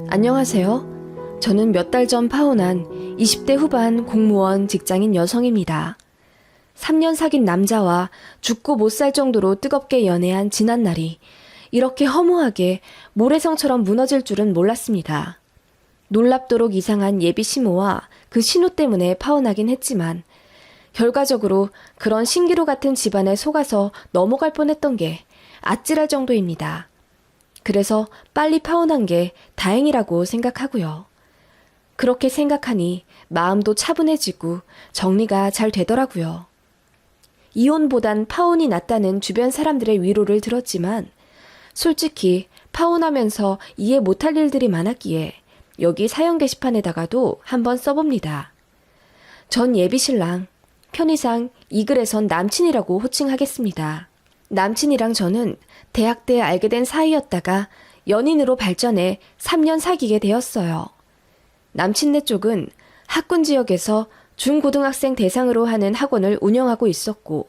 안녕하세요. 저는 몇 달 전 파혼한 20대 후반 공무원 직장인 여성입니다. 3년 사귄 남자와 죽고 못 살 정도로 뜨겁게 연애한 지난날이 이렇게 허무하게 모래성처럼 무너질 줄은 몰랐습니다. 놀랍도록 이상한 예비 시모와 그 신우 때문에 파혼하긴 했지만 결과적으로 그런 신기루 같은 집안에 속아서 넘어갈 뻔했던 게 아찔할 정도입니다. 그래서 빨리 파혼한 게 다행이라고 생각하고요. 그렇게 생각하니 마음도 차분해지고 정리가 잘 되더라고요. 이혼보단 파혼이 낫다는 주변 사람들의 위로를 들었지만 솔직히 파혼하면서 이해 못할 일들이 많았기에 여기 사연 게시판에다가도 한번 써봅니다. 전 예비신랑, 편의상 이 글에선 남친이라고 호칭하겠습니다. 남친이랑 저는 대학 때 알게 된 사이였다가 연인으로 발전해 3년 사귀게 되었어요. 남친네 쪽은 학군 지역에서 중고등학생 대상으로 하는 학원을 운영하고 있었고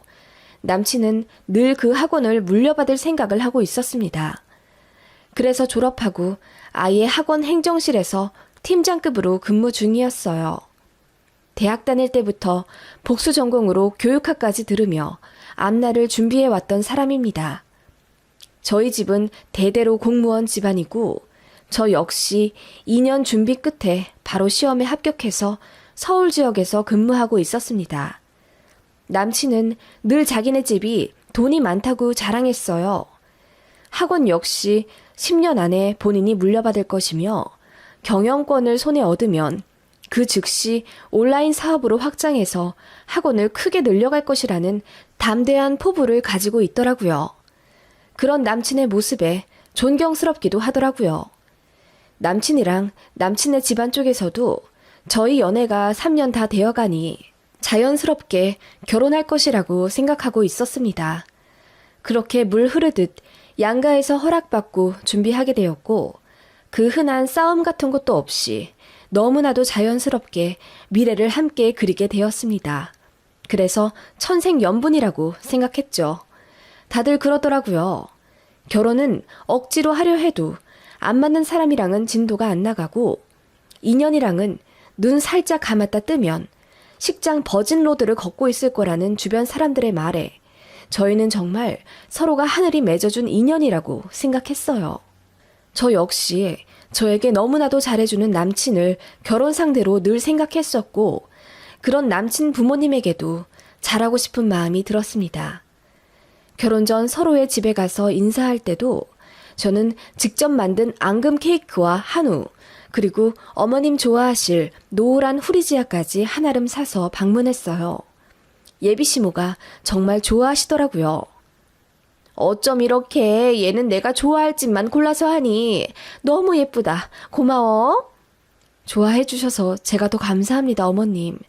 남친은 늘 그 학원을 물려받을 생각을 하고 있었습니다. 그래서 졸업하고 아예 학원 행정실에서 팀장급으로 근무 중이었어요. 대학 다닐 때부터 복수 전공으로 교육학까지 들으며 앞날을 준비해왔던 사람입니다. 저희 집은 대대로 공무원 집안이고 저 역시 2년 준비 끝에 바로 시험에 합격해서 서울 지역에서 근무하고 있었습니다. 남친은 늘 자기네 집이 돈이 많다고 자랑했어요. 학원 역시 10년 안에 본인이 물려받을 것이며 경영권을 손에 얻으면 그 즉시 온라인 사업으로 확장해서 학원을 크게 늘려갈 것이라는 담대한 포부를 가지고 있더라고요. 그런 남친의 모습에 존경스럽기도 하더라고요. 남친이랑 남친의 집안 쪽에서도 저희 연애가 3년 다 되어가니 자연스럽게 결혼할 것이라고 생각하고 있었습니다. 그렇게 물 흐르듯 양가에서 허락받고 준비하게 되었고 그 흔한 싸움 같은 것도 없이 너무나도 자연스럽게 미래를 함께 그리게 되었습니다. 그래서 천생연분이라고 생각했죠. 다들 그러더라고요. 결혼은 억지로 하려 해도 안 맞는 사람이랑은 진도가 안 나가고 인연이랑은 눈 살짝 감았다 뜨면 식장 버진로드를 걷고 있을 거라는 주변 사람들의 말에 저희는 정말 서로가 하늘이 맺어준 인연이라고 생각했어요. 저 역시 저에게 너무나도 잘해주는 남친을 결혼 상대로 늘 생각했었고 그런 남친 부모님에게도 잘하고 싶은 마음이 들었습니다. 결혼 전 서로의 집에 가서 인사할 때도 저는 직접 만든 앙금 케이크와 한우 그리고 어머님 좋아하실 노란 후리지아까지 한아름 사서 방문했어요. 예비시모가 정말 좋아하시더라고요. 어쩜 이렇게 얘는 내가 좋아할 집만 골라서 하니 너무 예쁘다. 고마워. 좋아해 주셔서 제가 더 감사합니다, 어머님.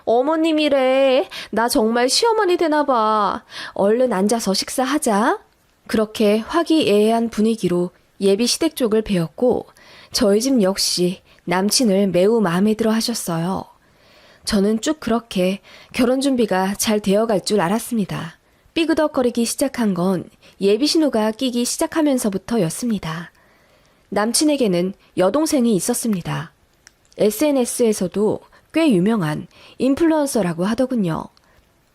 어머님이래. 나 정말 시어머니 되나 봐. 얼른 앉아서 식사하자. 그렇게 화기애애한 분위기로 예비 시댁 쪽을 배웠고 저희 집 역시 남친을 매우 마음에 들어 하셨어요. 저는 쭉 그렇게 결혼 준비가 잘 되어갈 줄 알았습니다. 삐그덕거리기 시작한 건 예비 신호가 끼기 시작하면서부터였습니다. 남친에게는 여동생이 있었습니다. SNS에서도 꽤 유명한 인플루언서라고 하더군요.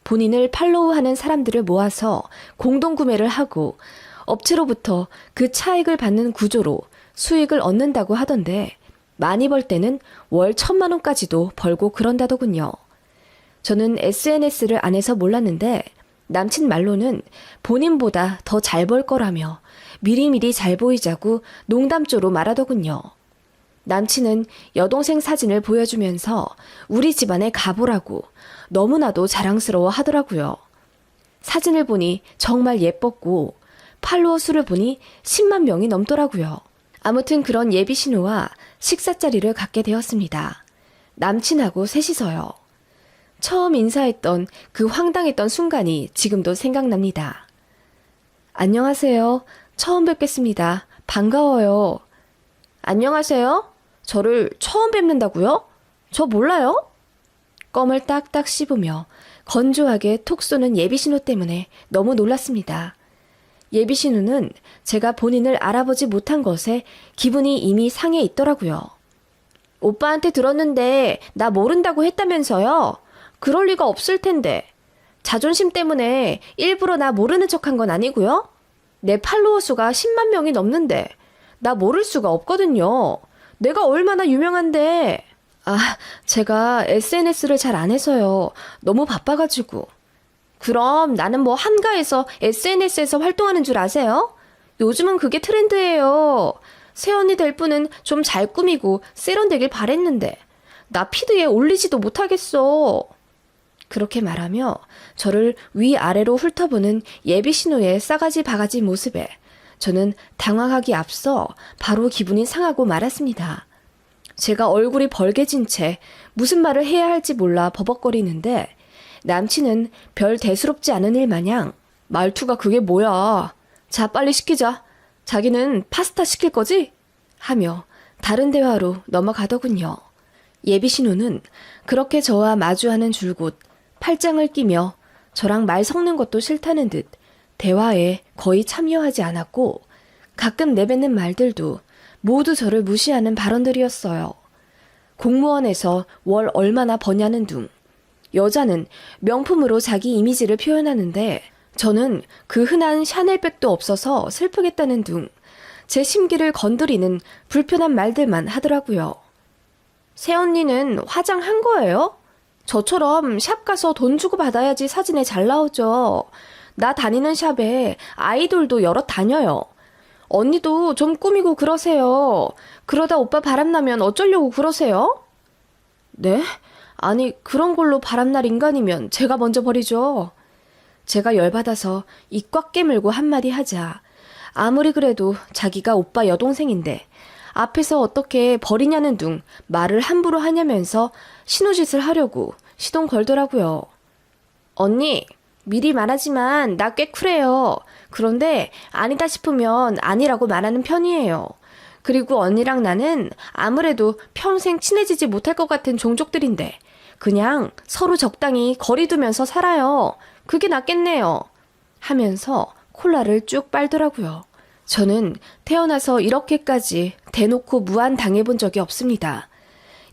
본인을 팔로우하는 사람들을 모아서 공동구매를 하고 업체로부터 그 차익을 받는 구조로 수익을 얻는다고 하던데 많이 벌 때는 월 1,000만 원까지도 벌고 그런다더군요. 저는 SNS를 안 해서 몰랐는데 남친 말로는 본인보다 더 잘 벌 거라며 미리미리 잘 보이자고 농담조로 말하더군요. 남친은 여동생 사진을 보여주면서 우리 집안에 가보라고 너무나도 자랑스러워 하더라고요. 사진을 보니 정말 예뻤고 팔로워 수를 보니 10만 명이 넘더라고요. 아무튼 그런 예비 신우와 식사 자리를 갖게 되었습니다. 남친하고 셋이서요. 처음 인사했던 그 황당했던 순간이 지금도 생각납니다. 안녕하세요. 처음 뵙겠습니다. 반가워요. 안녕하세요. 저를 처음 뵙는다고요? 저 몰라요? 껌을 딱딱 씹으며 건조하게 톡 쏘는 예비 신호 때문에 너무 놀랐습니다. 예비 신우는 제가 본인을 알아보지 못한 것에 기분이 이미 상해 있더라고요. 오빠한테 들었는데 나 모른다고 했다면서요? 그럴 리가 없을 텐데. 자존심 때문에 일부러 나 모르는 척한 건 아니고요? 내 팔로워 수가 10만 명이 넘는데 나 모를 수가 없거든요. 내가 얼마나 유명한데. 제가 SNS를 잘 안 해서요. 너무 바빠가지고. 그럼 나는 뭐 한가해서 SNS에서 활동하는 줄 아세요? 요즘은 그게 트렌드예요. 새언니 될 분은 좀 잘 꾸미고 세련되길 바랬는데 나 피드에 올리지도 못하겠어. 그렇게 말하며 저를 위아래로 훑어보는 예비 신우의 싸가지 바가지 모습에 저는 당황하기 앞서 바로 기분이 상하고 말았습니다. 제가 얼굴이 벌개진 채 무슨 말을 해야 할지 몰라 버벅거리는데 남친은 별 대수롭지 않은 일 마냥 말투가 그게 뭐야. 자, 빨리 시키자. 자기는 파스타 시킬 거지? 하며 다른 대화로 넘어가더군요. 예비 신우는 그렇게 저와 마주하는 줄곧 팔짱을 끼며 저랑 말 섞는 것도 싫다는 듯 대화에 거의 참여하지 않았고 가끔 내뱉는 말들도 모두 저를 무시하는 발언들이었어요. 공무원에서 월 얼마나 버냐는 둥. 여자는 명품으로 자기 이미지를 표현하는데 저는 그 흔한 샤넬백도 없어서 슬프겠다는 둥 제 심기를 건드리는 불편한 말들만 하더라고요. 새언니는 화장한 거예요? 저처럼 샵 가서 돈 주고 받아야지 사진에 잘 나오죠. 나 다니는 샵에 아이돌도 여럿 다녀요. 언니도 좀 꾸미고 그러세요. 그러다 오빠 바람나면 어쩌려고 그러세요? 네? 아니 그런 걸로 바람날 인간이면 제가 먼저 버리죠. 제가 열받아서 입 꽉 깨물고 한마디 하자 아무리 그래도 자기가 오빠 여동생인데 앞에서 어떻게 버리냐는 둥 말을 함부로 하냐면서 신우짓을 하려고 시동 걸더라고요. 언니, 미리 말하지만 나 꽤 쿨해요. 그런데 아니다 싶으면 아니라고 말하는 편이에요. 그리고 언니랑 나는 아무래도 평생 친해지지 못할 것 같은 종족들인데 그냥 서로 적당히 거리 두면서 살아요. 그게 낫겠네요. 하면서 콜라를 쭉 빨더라고요. 저는 태어나서 이렇게까지 대놓고 무안 당해본 적이 없습니다.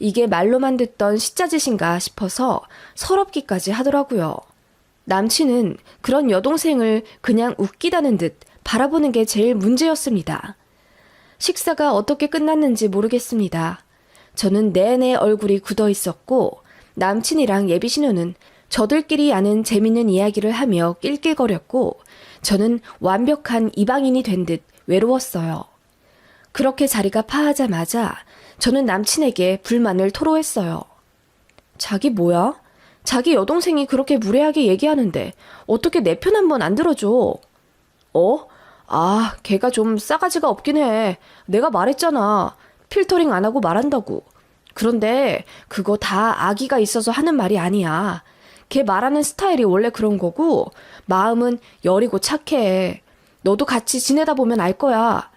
이게 말로만 듣던 시짜짓인가 싶어서 서럽기까지 하더라고요. 남친은 그런 여동생을 그냥 웃기다는 듯 바라보는 게 제일 문제였습니다. 식사가 어떻게 끝났는지 모르겠습니다. 저는 내내 얼굴이 굳어 있었고 남친이랑 예비 신우는 저들끼리 아는 재밌는 이야기를 하며 낄낄거렸고 저는 완벽한 이방인이 된 듯 외로웠어요. 그렇게 자리가 파하자마자 저는 남친에게 불만을 토로했어요. 자기 뭐야? 자기 여동생이 그렇게 무례하게 얘기하는데 어떻게 내 편 한 번 안 들어줘? 걔가 좀 싸가지가 없긴 해. 내가 말했잖아. 필터링 안 하고 말한다고. 그런데 그거 다 악의가 있어서 하는 말이 아니야. 걔 말하는 스타일이 원래 그런 거고 마음은 여리고 착해. 너도 같이 지내다 보면 알 거야.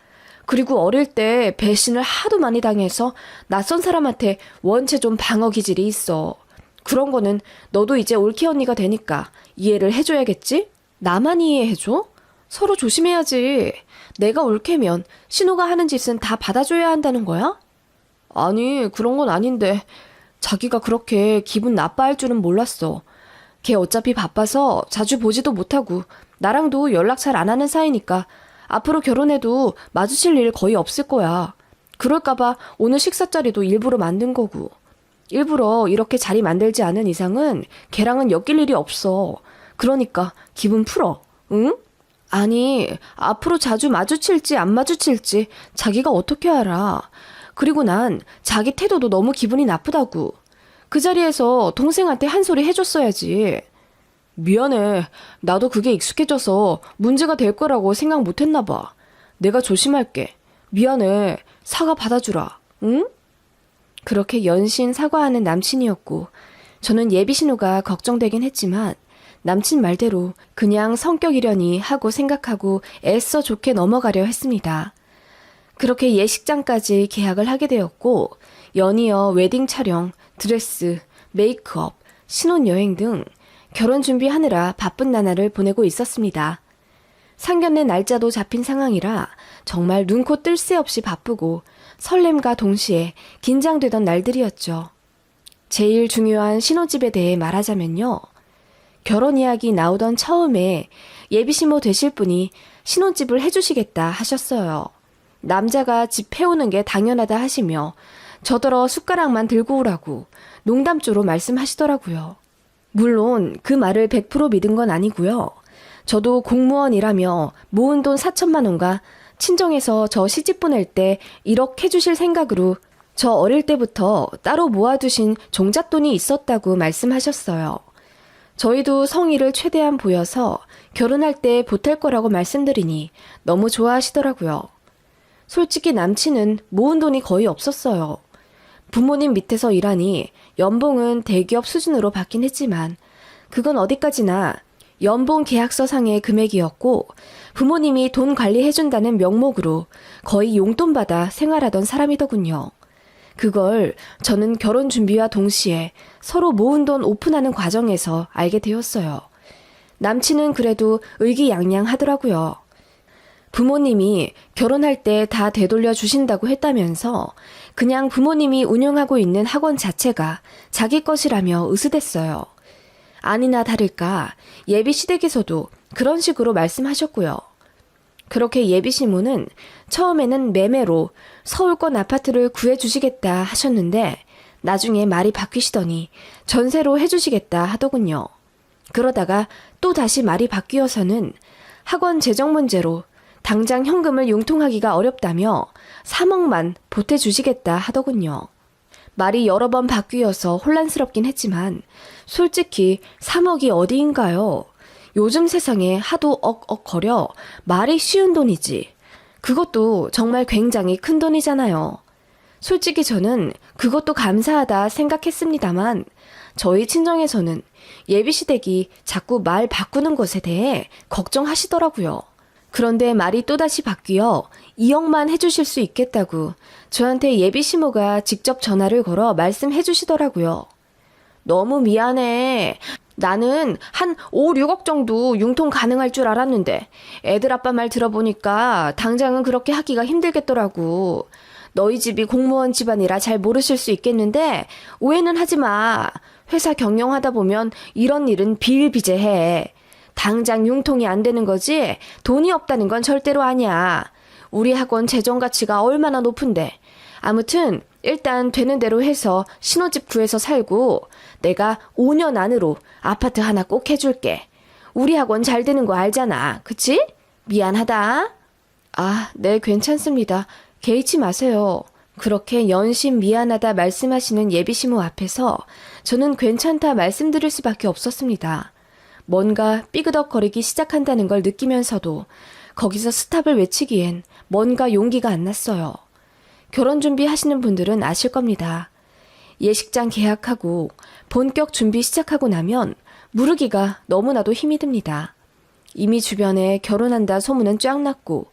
그리고 어릴 때 배신을 하도 많이 당해서 낯선 사람한테 원체 좀 방어 기질이 있어. 그런 거는 너도 이제 올케 언니가 되니까 이해를 해줘야겠지? 나만 이해해줘? 서로 조심해야지. 내가 올케면 신우가 하는 짓은 다 받아줘야 한다는 거야? 아니, 그런 건 아닌데 자기가 그렇게 기분 나빠할 줄은 몰랐어. 걔 어차피 바빠서 자주 보지도 못하고 나랑도 연락 잘 안 하는 사이니까 앞으로 결혼해도 마주칠 일 거의 없을 거야. 그럴까봐 오늘 식사 자리도 일부러 만든 거고. 일부러 이렇게 자리 만들지 않은 이상은 걔랑은 엮일 일이 없어. 그러니까 기분 풀어. 응? 아니, 앞으로 자주 마주칠지 안 마주칠지 자기가 어떻게 알아. 그리고 난 자기 태도도 너무 기분이 나쁘다고. 그 자리에서 동생한테 한 소리 해줬어야지. 미안해. 나도 그게 익숙해져서 문제가 될 거라고 생각 못했나 봐. 내가 조심할게. 미안해. 사과 받아주라. 응? 그렇게 연신 사과하는 남친이었고 저는 예비 신우가 걱정되긴 했지만 남친 말대로 그냥 성격이려니 하고 생각하고 애써 좋게 넘어가려 했습니다. 그렇게 예식장까지 계약을 하게 되었고 연이어 웨딩 촬영, 드레스, 메이크업, 신혼여행 등 결혼 준비하느라 바쁜 나날을 보내고 있었습니다. 상견례 날짜도 잡힌 상황이라 정말 눈코 뜰 새 없이 바쁘고 설렘과 동시에 긴장되던 날들이었죠. 제일 중요한 신혼집에 대해 말하자면요. 결혼 이야기 나오던 처음에 예비신모 되실 분이 신혼집을 해주시겠다 하셨어요. 남자가 집 해오는 게 당연하다 하시며 저더러 숟가락만 들고 오라고 농담조로 말씀하시더라고요. 물론 그 말을 100% 믿은 건 아니고요. 저도 공무원이라며 모은 돈 4천만 원과 친정에서 저 시집 보낼 때 1억 해주실 생각으로 저 어릴 때부터 따로 모아두신 종잣돈이 있었다고 말씀하셨어요. 저희도 성의를 최대한 보여서 결혼할 때 보탤 거라고 말씀드리니 너무 좋아하시더라고요. 솔직히 남친은 모은 돈이 거의 없었어요. 부모님 밑에서 일하니 연봉은 대기업 수준으로 받긴 했지만 그건 어디까지나 연봉 계약서상의 금액이었고 부모님이 돈 관리해준다는 명목으로 거의 용돈 받아 생활하던 사람이더군요. 그걸 저는 결혼 준비와 동시에 서로 모은 돈 오픈하는 과정에서 알게 되었어요. 남친은 그래도 의기양양하더라고요. 부모님이 결혼할 때 다 되돌려 주신다고 했다면서 그냥 부모님이 운영하고 있는 학원 자체가 자기 것이라며 으스댔어요. 아니나 다를까 예비시댁에서도 그런 식으로 말씀하셨고요. 그렇게 예비신부는 처음에는 매매로 서울권 아파트를 구해주시겠다 하셨는데 나중에 말이 바뀌시더니 전세로 해주시겠다 하더군요. 그러다가 또 다시 말이 바뀌어서는 학원 재정 문제로 당장 현금을 융통하기가 어렵다며 3억만 보태주시겠다 하더군요. 말이 여러 번 바뀌어서 혼란스럽긴 했지만 솔직히 3억이 어디인가요? 요즘 세상에 하도 억억거려 말이 쉬운 돈이지. 그것도 정말 굉장히 큰 돈이잖아요. 솔직히 저는 그것도 감사하다 생각했습니다만 저희 친정에서는 예비시댁이 자꾸 말 바꾸는 것에 대해 걱정하시더라고요. 그런데 말이 또다시 바뀌어 2억만 해주실 수 있겠다고 저한테 예비시모가 직접 전화를 걸어 말씀해 주시더라고요. 너무 미안해. 나는 한 5, 6억 정도 융통 가능할 줄 알았는데 애들 아빠 말 들어보니까 당장은 그렇게 하기가 힘들겠더라고. 너희 집이 공무원 집안이라 잘 모르실 수 있겠는데 오해는 하지 마. 회사 경영하다 보면 이런 일은 비일비재해. 당장 융통이 안 되는 거지 돈이 없다는 건 절대로 아니야. 우리 학원 재정 가치가 얼마나 높은데. 아무튼 일단 되는 대로 해서 신혼집 구해서 살고 내가 5년 안으로 아파트 하나 꼭 해줄게. 우리 학원 잘 되는 거 알잖아. 그치? 미안하다. 아, 네, 괜찮습니다. 개의치 마세요. 그렇게 연신 미안하다 말씀하시는 예비시모 앞에서 저는 괜찮다 말씀드릴 수밖에 없었습니다. 뭔가 삐그덕거리기 시작한다는 걸 느끼면서도 거기서 스탑을 외치기엔 뭔가 용기가 안 났어요. 결혼 준비하시는 분들은 아실 겁니다. 예식장 계약하고 본격 준비 시작하고 나면 무르기가 너무나도 힘이 듭니다. 이미 주변에 결혼한다 소문은 쫙 났고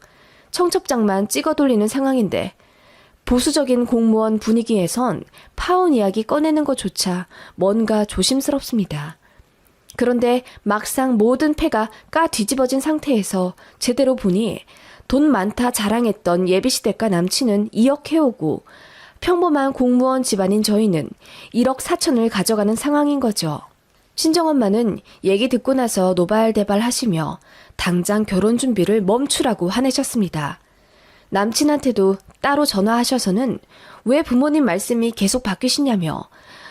청첩장만 찍어 돌리는 상황인데 보수적인 공무원 분위기에선 파혼 이야기 꺼내는 것조차 뭔가 조심스럽습니다. 그런데 막상 모든 패가 까 뒤집어진 상태에서 제대로 보니 돈 많다 자랑했던 예비시댁과 남친은 2억 해오고 평범한 공무원 집안인 저희는 1억 4천을 가져가는 상황인 거죠. 친정엄마는 얘기 듣고 나서 노발대발 하시며 당장 결혼 준비를 멈추라고 화내셨습니다. 남친한테도 따로 전화하셔서는 왜 부모님 말씀이 계속 바뀌시냐며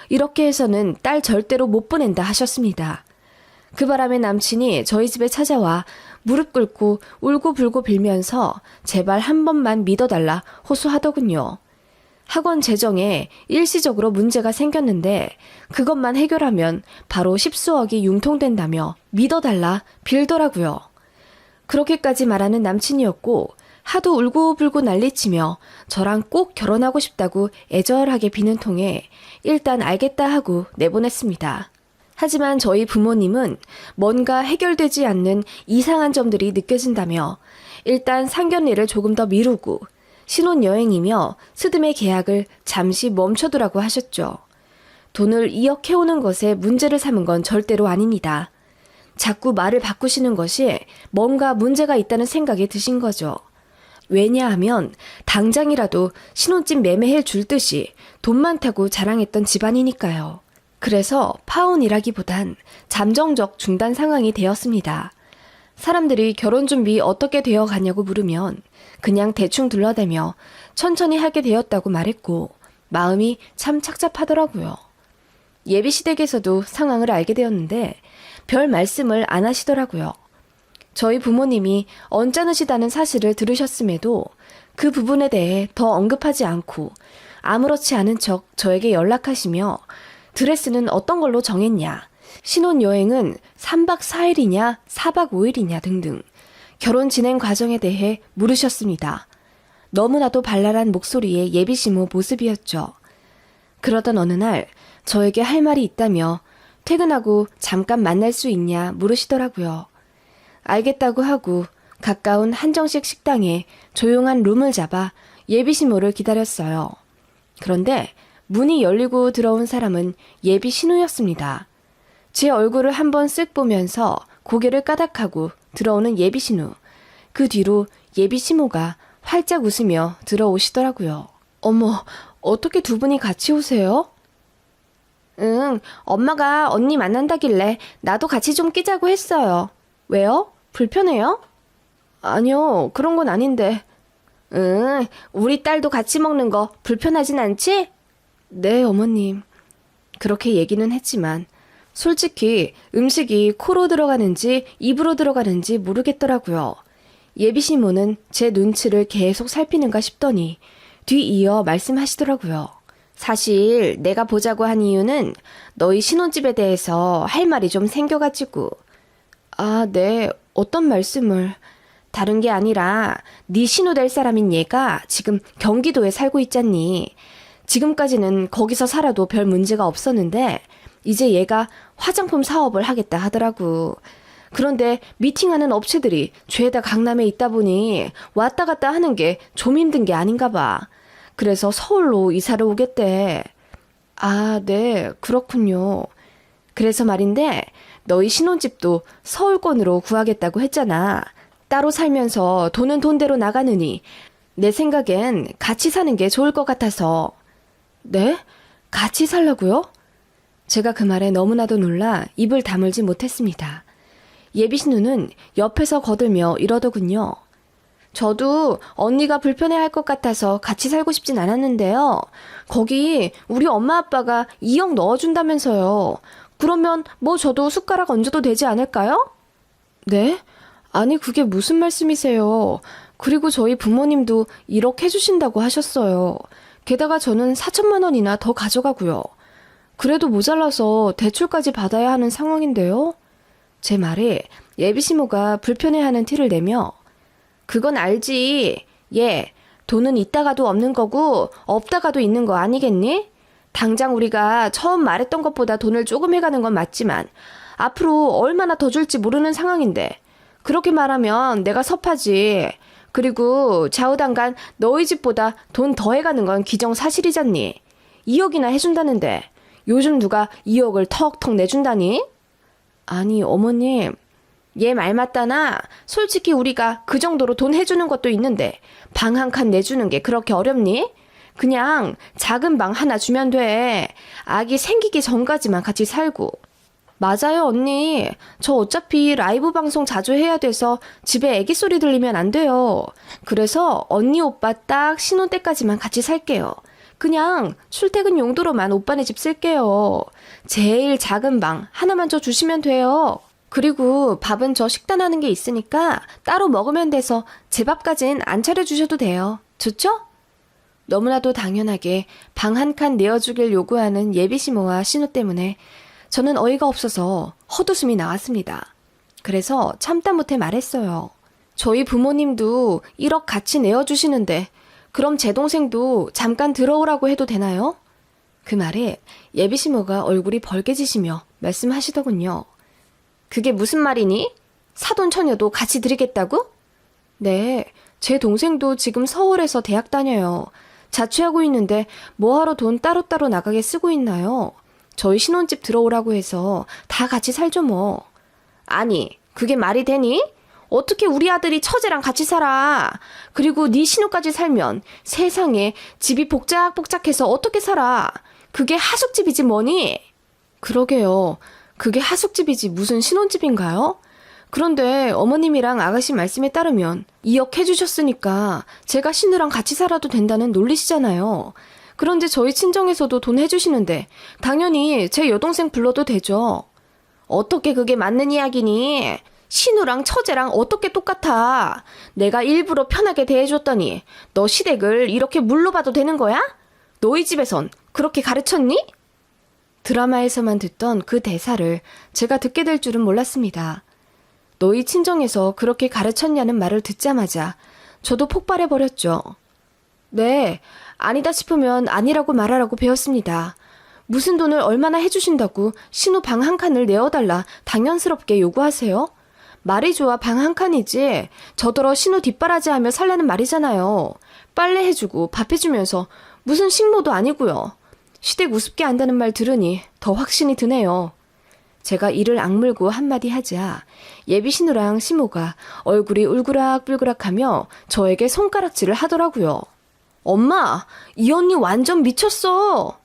이렇게 해서는 딸 절대로 못 보낸다 하셨습니다. 그 바람에 남친이 저희 집에 찾아와 무릎 꿇고 울고불고 빌면서 제발 한 번만 믿어달라 호소하더군요. 학원 재정에 일시적으로 문제가 생겼는데 그것만 해결하면 바로 10수억이 융통된다며 믿어달라 빌더라고요. 그렇게까지 말하는 남친이었고 하도 울고불고 난리치며 저랑 꼭 결혼하고 싶다고 애절하게 비는 통에 일단 알겠다 하고 내보냈습니다. 하지만 저희 부모님은 뭔가 해결되지 않는 이상한 점들이 느껴진다며 일단 상견례를 조금 더 미루고 신혼여행이며 스드메 계약을 잠시 멈춰두라고 하셨죠. 돈을 2억 해오는 것에 문제를 삼은 건 절대로 아닙니다. 자꾸 말을 바꾸시는 것이 뭔가 문제가 있다는 생각이 드신 거죠. 왜냐하면 당장이라도 신혼집 매매해 줄 듯이 돈 많다고 자랑했던 집안이니까요. 그래서 파혼이라기보단 잠정적 중단 상황이 되었습니다. 사람들이 결혼 준비 어떻게 되어 가냐고 물으면 그냥 대충 둘러대며 천천히 하게 되었다고 말했고 마음이 참 착잡하더라고요. 예비시댁에서도 상황을 알게 되었는데 별 말씀을 안 하시더라고요. 저희 부모님이 언짢으시다는 사실을 들으셨음에도 그 부분에 대해 더 언급하지 않고 아무렇지 않은 척 저에게 연락하시며 드레스는 어떤 걸로 정했냐, 신혼여행은 3박 4일이냐 4박 5일이냐 등등 결혼 진행 과정에 대해 물으셨습니다. 너무나도 발랄한 목소리의 예비시모 모습이었죠. 그러던 어느 날 저에게 할 말이 있다며 퇴근하고 잠깐 만날 수 있냐 물으시더라고요. 알겠다고 하고 가까운 한정식 식당에 조용한 룸을 잡아 예비시모를 기다렸어요. 그런데 문이 열리고 들어온 사람은 예비 신우였습니다. 제 얼굴을 한번 쓱 보면서 고개를 까닥하고 들어오는 예비 신우. 그 뒤로 예비 시모가 활짝 웃으며 들어오시더라고요. 어머, 어떻게 두 분이 같이 오세요? 응, 엄마가 언니 만난다길래 나도 같이 좀 끼자고 했어요. 왜요? 불편해요? 아니요, 그런 건 아닌데. 응, 우리 딸도 같이 먹는 거 불편하진 않지? 네, 어머님. 그렇게 얘기는 했지만 솔직히 음식이 코로 들어가는지 입으로 들어가는지 모르겠더라고요. 예비시모는 제 눈치를 계속 살피는가 싶더니 뒤이어 말씀하시더라고요. 사실 내가 보자고 한 이유는 너희 신혼집에 대해서 할 말이 좀 생겨가지고. 아, 네. 어떤 말씀을? 다른 게 아니라 네 신우 될 사람인 얘가 지금 경기도에 살고 있잖니. 지금까지는 거기서 살아도 별 문제가 없었는데 이제 얘가 화장품 사업을 하겠다 하더라고. 그런데 미팅하는 업체들이 죄다 강남에 있다 보니 왔다 갔다 하는 게 좀 힘든 게 아닌가 봐. 그래서 서울로 이사를 오겠대. 아, 네, 그렇군요. 그래서 말인데 너희 신혼집도 서울권으로 구하겠다고 했잖아. 따로 살면서 돈은 돈대로 나가느니 내 생각엔 같이 사는 게 좋을 것 같아서. 네? 같이 살라고요? 제가 그 말에 너무나도 놀라 입을 다물지 못했습니다. 예비신우는 옆에서 거들며 이러더군요. 저도 언니가 불편해할 것 같아서 같이 살고 싶진 않았는데요. 거기 우리 엄마 아빠가 2억 넣어준다면서요. 그러면 뭐 저도 숟가락 얹어도 되지 않을까요? 네? 아니 그게 무슨 말씀이세요. 그리고 저희 부모님도 1억 해주신다고 하셨어요. 게다가 저는 4천만 원이나 더 가져가고요. 그래도 모자라서 대출까지 받아야 하는 상황인데요. 제 말에 예비시모가 불편해하는 티를 내며 그건 알지. 얘 돈은 있다가도 없는 거고 없다가도 있는 거 아니겠니? 당장 우리가 처음 말했던 것보다 돈을 조금 해가는 건 맞지만 앞으로 얼마나 더 줄지 모르는 상황인데 그렇게 말하면 내가 섭하지. 그리고 좌우당간 너희 집보다 돈 더 해가는 건 기정사실이잖니. 2억이나 해준다는데 요즘 누가 2억을 턱턱 내준다니? 아니 어머님, 얘 말 맞다나? 솔직히 우리가 그 정도로 돈 해주는 것도 있는데 방 한 칸 내주는 게 그렇게 어렵니? 그냥 작은 방 하나 주면 돼. 아기 생기기 전까지만 같이 살고. 맞아요 언니. 저 어차피 라이브 방송 자주 해야 돼서 집에 애기 소리 들리면 안 돼요. 그래서 언니 오빠 딱 신혼 때까지만 같이 살게요. 그냥 출퇴근 용도로만 오빠네 집 쓸게요. 제일 작은 방 하나만 줘 주시면 돼요. 그리고 밥은 저 식단하는 게 있으니까 따로 먹으면 돼서 제 밥까진 안 차려주셔도 돼요. 좋죠? 너무나도 당연하게 방 한 칸 내어주길 요구하는 예비시모와 신우 때문에 저는 어이가 없어서 헛웃음이 나왔습니다. 그래서 참다 못해 말했어요. 저희 부모님도 1억 같이 내어주시는데 그럼 제 동생도 잠깐 들어오라고 해도 되나요? 그 말에 예비시모가 얼굴이 벌개지시며 말씀하시더군요. 그게 무슨 말이니? 사돈 처녀도 같이 드리겠다고? 네, 제 동생도 지금 서울에서 대학 다녀요. 자취하고 있는데 뭐하러 돈 따로따로 나가게 쓰고 있나요? 저희 신혼집 들어오라고 해서 다 같이 살죠 뭐. 아니, 그게 말이 되니? 어떻게 우리 아들이 처제랑 같이 살아? 그리고 네 신우까지 살면 세상에 집이 복작복작해서 어떻게 살아? 그게 하숙집이지 뭐니? 그러게요. 그게 하숙집이지 무슨 신혼집인가요? 그런데 어머님이랑 아가씨 말씀에 따르면 2억 해주셨으니까 제가 신우랑 같이 살아도 된다는 논리시잖아요. 그런데 저희 친정에서도 돈 해주시는데 당연히 제 여동생 불러도 되죠. 어떻게 그게 맞는 이야기니? 신우랑 처제랑 어떻게 똑같아? 내가 일부러 편하게 대해줬더니 너 시댁을 이렇게 물로 봐도 되는 거야? 너희 집에선 그렇게 가르쳤니? 드라마에서만 듣던 그 대사를 제가 듣게 될 줄은 몰랐습니다. 너희 친정에서 그렇게 가르쳤냐는 말을 듣자마자 저도 폭발해버렸죠. 네, 아니다 싶으면 아니라고 말하라고 배웠습니다. 무슨 돈을 얼마나 해주신다고 신우 방 한 칸을 내어달라 당연스럽게 요구하세요? 말이 좋아 방 한 칸이지 저더러 신우 뒷바라지하며 살라는 말이잖아요. 빨래 해주고 밥 해주면서 무슨 식모도 아니고요. 시댁 우습게 안다는 말 들으니 더 확신이 드네요. 제가 이를 악물고 한마디 하자 예비 신우랑 시모가 얼굴이 울그락불그락하며 저에게 손가락질을 하더라고요. 엄마, 이 언니 완전 미쳤어.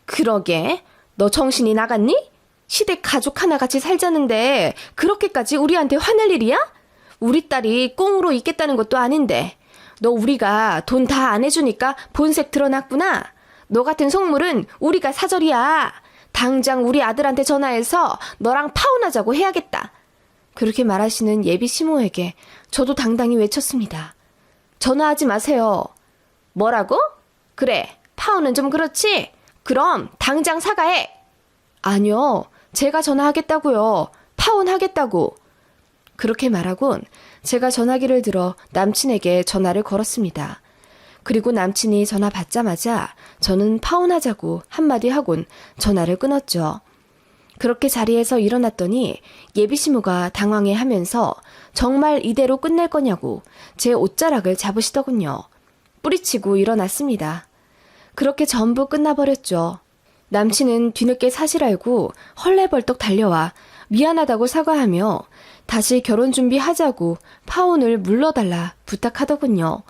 그러게, 너 정신이 나갔니? 시댁 가족 하나같이 살자는데 그렇게까지 우리한테 화낼 일이야? 우리 딸이 꽁으로 있겠다는 것도 아닌데 너 우리가 돈 다 안 해주니까 본색 드러났구나. 너 같은 속물은 우리가 사절이야. 당장 우리 아들한테 전화해서 너랑 파혼하자고 해야겠다. 그렇게 말하시는 예비 시모에게 저도 당당히 외쳤습니다. 전화하지 마세요. 뭐라고? 그래, 파혼은 좀 그렇지? 그럼 당장 사과해. 아니요, 제가 전화하겠다고요. 파혼하겠다고. 그렇게 말하곤 제가 전화기를 들어 남친에게 전화를 걸었습니다. 그리고 남친이 전화 받자마자 저는 파혼하자고 한마디 하곤 전화를 끊었죠. 그렇게 자리에서 일어났더니 예비시모가 당황해하면서 정말 이대로 끝낼 거냐고 제 옷자락을 잡으시더군요. 뿌리치고 일어났습니다. 그렇게 전부 끝나버렸죠. 남친은 뒤늦게 사실 알고 헐레벌떡 달려와 미안하다고 사과하며 다시 결혼 준비하자고 파혼을 물러달라 부탁하더군요.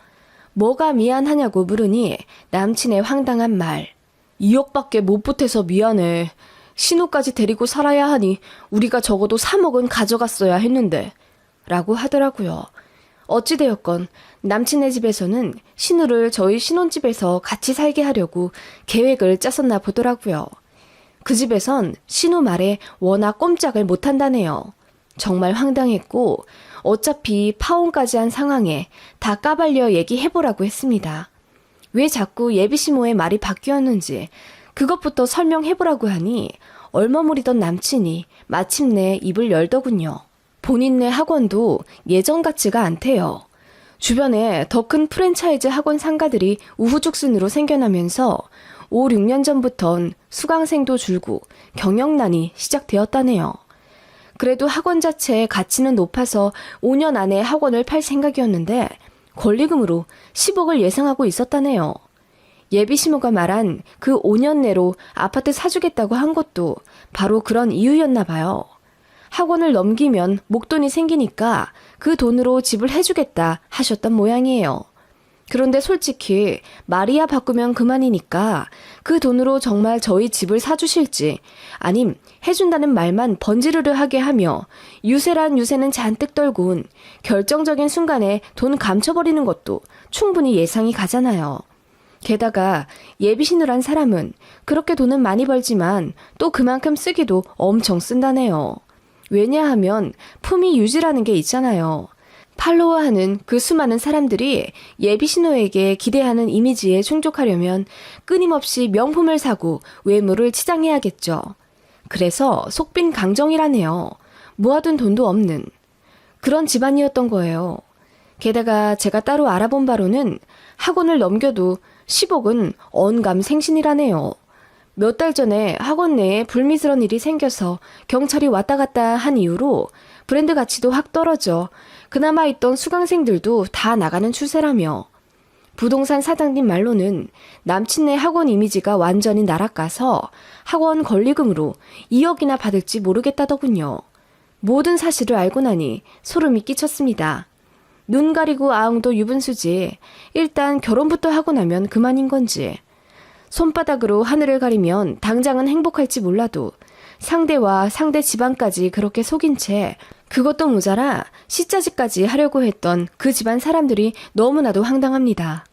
뭐가 미안하냐고 물으니 남친의 황당한 말. 2억밖에 못 보태서 미안해. 신우까지 데리고 살아야 하니 우리가 적어도 3억은 가져갔어야 했는데 라고 하더라고요. 어찌되었건 남친의 집에서는 신우를 저희 신혼집에서 같이 살게 하려고 계획을 짰었나 보더라고요. 그 집에선 신우 말에 워낙 꼼짝을 못한다네요. 정말 황당했고 어차피 파혼까지 한 상황에 다 까발려 얘기해보라고 했습니다. 왜 자꾸 예비시모의 말이 바뀌었는지 그것부터 설명해보라고 하니 얼머무리던 남친이 마침내 입을 열더군요. 본인네 학원도 예전 같지가 않대요. 주변에 더 큰 프랜차이즈 학원 상가들이 우후죽순으로 생겨나면서 5, 6년 전부턴 수강생도 줄고 경영난이 시작되었다네요. 그래도 학원 자체의 가치는 높아서 5년 안에 학원을 팔 생각이었는데 권리금으로 10억을 예상하고 있었다네요. 예비시모가 말한 그 5년 내로 아파트 사주겠다고 한 것도 바로 그런 이유였나 봐요. 학원을 넘기면 목돈이 생기니까 그 돈으로 집을 해주겠다 하셨던 모양이에요. 그런데 솔직히 말이야 바꾸면 그만이니까 그 돈으로 정말 저희 집을 사주실지 아님 해준다는 말만 번지르르 하게 하며 유세란 유세는 잔뜩 떨군 결정적인 순간에 돈 감춰버리는 것도 충분히 예상이 가잖아요. 게다가 예비신우란 사람은 그렇게 돈은 많이 벌지만 또 그만큼 쓰기도 엄청 쓴다네요. 왜냐하면 품위 유지라는 게 있잖아요. 팔로워하는 그 수많은 사람들이 예비신우에게 기대하는 이미지에 충족하려면 끊임없이 명품을 사고 외모를 치장해야겠죠. 그래서 속빈 강정이라네요. 모아둔 돈도 없는 그런 집안이었던 거예요. 게다가 제가 따로 알아본 바로는 학원을 넘겨도 10억은 언감생신이라네요. 몇 달 전에 학원 내에 불미스러운 일이 생겨서 경찰이 왔다 갔다 한 이후로 브랜드 가치도 확 떨어져 그나마 있던 수강생들도 다 나가는 추세라며 부동산 사장님 말로는 남친네 학원 이미지가 완전히 날아가서 학원 권리금으로 2억이나 받을지 모르겠다더군요. 모든 사실을 알고 나니 소름이 끼쳤습니다. 눈 가리고 아웅도 유분수지. 일단 결혼부터 하고 나면 그만인 건지. 손바닥으로 하늘을 가리면 당장은 행복할지 몰라도 상대와 상대 집안까지 그렇게 속인 채 그것도 모자라 시자지까지 하려고 했던 그 집안 사람들이 너무나도 황당합니다.